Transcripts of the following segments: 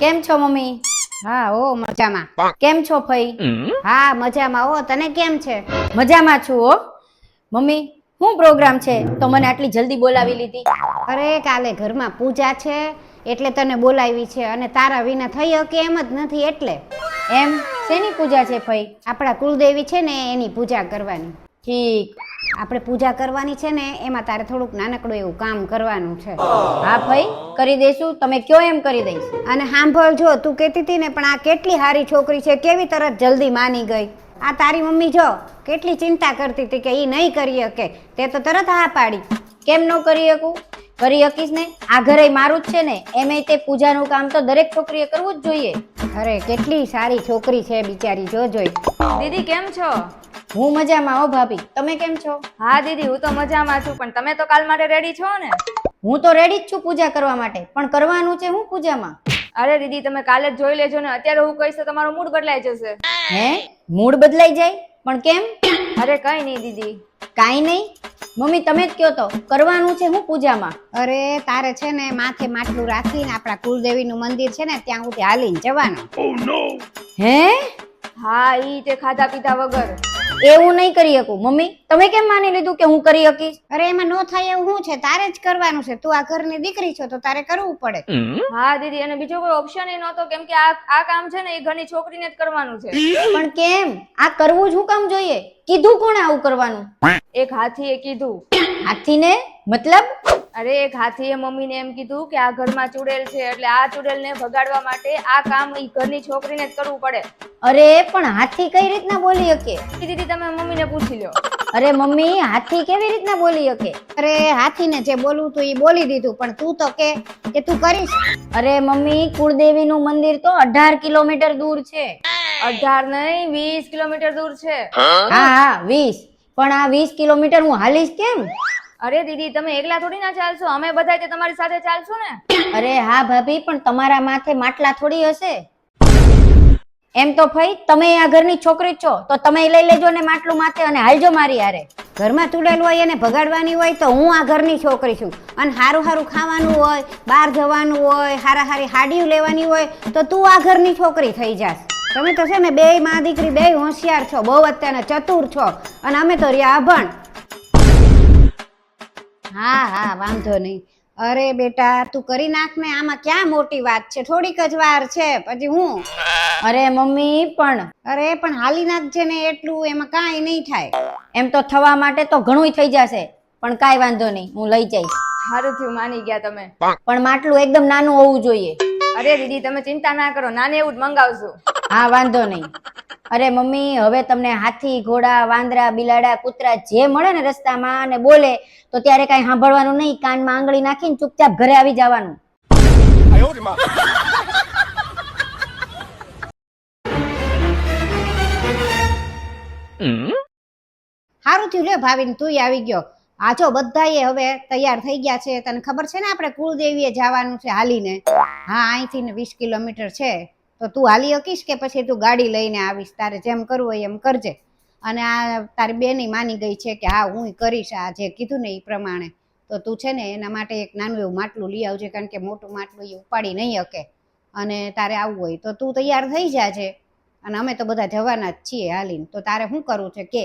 કેમ છો મમ્મી? હા ઓ મજામાં. કેમ છો ફઈ? હા મજામાં. ઓ તને કેમ છે? મજામાં છું હો. મમ્મી શું પ્રોગ્રામ છે તો મને આટલી જલ્દી બોલાવી લીધી? અરે કાલે ઘરમાં પૂજા છે એટલે તને બોલાવી છે, અને તારા વિના થઈ શકે એમ જ નથી એટલે. એમ શેની પૂજા છે ફઈ? આપણા કુલદેવી છે ને એની પૂજા કરવાની. ઠીક. આપણે પૂજા કરવાની છે ને એમાં તારે થોડુંક નાનકડું એવું કામ કરવાનું છે. હા ફઈ કરી દઈશું, તમે કયો એમ કરી દઈશ. અને સાંભળજો, તું કહેતી હતી ને પણ આ કેટલી સારી છોકરી છે, કેવી તરત જલ્દી માની ગઈ. આ તારી મમ્મી જો કેટલી ચિંતા કરતી હતી કે એ નહીં કરી શકે, તે તો તરત હા પાડી. કેમ ન કરી શકું? કરી શકીશ ને. આ ઘરે મારું જ છે ને, એમે તે પૂજાનું કામ તો દરેક છોકરીએ કરવું જ જોઈએ. અરે કેટલી સારી છોકરી છે બિચારી, જો જોઈ. દીદી કેમ છો? હું મજામાં હો ભાભી, તમે કેમ છો? હા દીદી હું તો મજામાં છું, પણ તમે તો કાલ માટે રેડી છો ને? હું તો રેડી જ છું પૂજા કરવા માટે, પણ કરવાનું છે હું પૂજામાં? અરે દીદી તમે કાલે જ જોઈ લેજો ને, અત્યારે હું કહીશ તો તમારો મૂડ બદલાઈ જશે. હે? મૂડ બદલાઈ જાય? પણ કેમ? અરે કઈ નહીં દીદી. કાઈ નહીં. મમ્મી તમે જ કહો તો, કરવાનું છે હું પૂજામાં? અરે તારે છે ને માથે માટલું રાખીને આપણા કુલદેવીનું મંદિર છે ને ત્યાં સુધી હાલીને જવાનું. હે? હા ઈ તે ખાધા પીધા વગર. એવું નહીં કરી શકું. મમ્મી તમે કેમ માની લીધું કે હું કરી શકીશ? અરે એમાં નો થાય એવું શું છે, તારે જ કરવાનું છે. તું આ ઘરની દીકરી છો તો તારે કરવું પડે. હા દીદી, અને બીજો કોઈ ઓપ્શન એ નહોતો, કેમ કે આ કામ છે ને એ ઘરની છોકરીને જ કરવાનું છે. પણ કેમ? આ કરવું જ હું કામ જોઈએ? કીધું કોણે આવું કરવાનું? એક હાથીએ કીધું. હાથીને? મતલબ? અરે એક હાથીએ મમ્મીને એમ કીધું કે આ ઘરમાં ચૂડેલ છે, એટલે આ ચૂડેલને ભગાડવા માટે આ કામ ઈ ઘરની છોકરીને જ કરવું પડે. અરે પણ હાથી કઈ રીતના બોલી શકે? દીદી તમે મમ્મીને પૂછી લો. અરે મમ્મી હાથી કેવી રીતના બોલી શકે? અરે હાથીને જે બોલવું તું એ બોલી દીધું, પણ તું તો કે તું કરીશ. અરે મમ્મી કુળદેવીનું મંદિર તો 18 કિલોમીટર દૂર છે. 18 નહીં 20 કિલોમીટર દૂર છે. હા 20. પણ આ 20 કિલોમીટર હું હાલીશ કેમ? અરે દીદી તમે એકલા થોડી ના ચાલશો, અમે બધા તે તમારી સાથે ચાલશું ને. અરે હા ભાભી, પણ તમારા માથે માટલા થોડી હશે. એમ તો ભાઈ તમે આ ઘરની છોકરી છો તો તમે લઈ લેજો ને માટલું માથે અને હાલજો મારી હારે. ઘરમાં ચૂડેલ હોય એને ભગાડવાની હોય તો હું આ ઘરની છોકરી છું, અને સારું સારું ખાવાનું હોય, બહાર જવાનું હોય, સારા સારી હાડીઓ લેવાની હોય તો તું આ ઘરની છોકરી થઈ જાસ. તમે તો છે ને બે માં દીકરી બે હોશિયાર છો, બહુ અત્યારના ચતુર છો, અને અમે તો રહ્યા અભણ. હા વાંધો નહીં. અરે બેટા તું કરી નાખ ને, આમાં ક્યાં મોટી વાત છે, થોડીક જ વાર છે પછી હું. અરે મમ્મી પણ અરે પણ હાલી નાખજે ને એટલું, એમાં કાંઈ નહીં થાય. એમ તો થવા માટે તો ઘણું થઈ જશે, પણ કાંઈ વાંધો નહીં, હું લઈ જઈશ. સારું થયું માની ગયા તમે. પણ માટલું એકદમ નાનું હોવું જોઈએ. અરે દીદી તમે ચિંતા ના કરો, નાને એવું જ મંગાવશું. હા વાંધો નહીં. અરે મમ્મી હવે તમને હાથી, ઘોડા, વાંદરા, બિલાડા, કૂતરા જે મળે ને રસ્તામાં અને બોલે તો ત્યારે કાંઈ સાંભળવાનું નહીં, કાનમાં આંગળી નાખીને ચૂપચાપ ઘરે આવી જવાનું. સારું થયું લે ભાવિન તું આવી ગયો. આ જો બધાએ હવે તૈયાર થઈ ગયા છે. તને ખબર છે ને આપણે કુલદેવીએ જવાનું છે હાલીને. હા અહીંથી ને 20 કિલોમીટર છે, તો તું હાલી શકીશ કે પછી તું ગાડી લઈને આવીશ? તારે જેમ કરવું હોય એમ કરજે. અને આ તારી બેની માની ગઈ છે કે હા હું કરીશ આ જે કીધું ને એ પ્રમાણે. તો તું છે ને એના માટે એક નાનું એવું માટલું લઈ આવજે, કારણ કે મોટું માટલું એ ઉપાડી નહીં શકે. અને તારે આવવું હોય તો તું તૈયાર થઈ જાજે, અને અમે તો બધા જવાના જ છીએ હાલીને. તો તારે શું કરવું છે કે?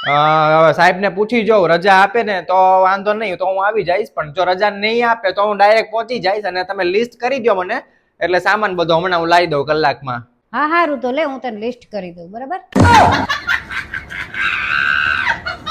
હવે સાહેબ ને પૂછી જોઉં, રજા આપે ને તો વાંધો નહીં, તો હું આવી જઈશ. પણ જો રજા નહીં આપે તો હું ડાયરેક્ટ પહોંચી જઈશ, અને તમે લિસ્ટ કરી દો મને, એટલે સામાન બધો હમણાં હું લાવી દઉં કલાકમાં. હા સારું તો લે હું તને લિસ્ટ કરી દઉં, બરાબર.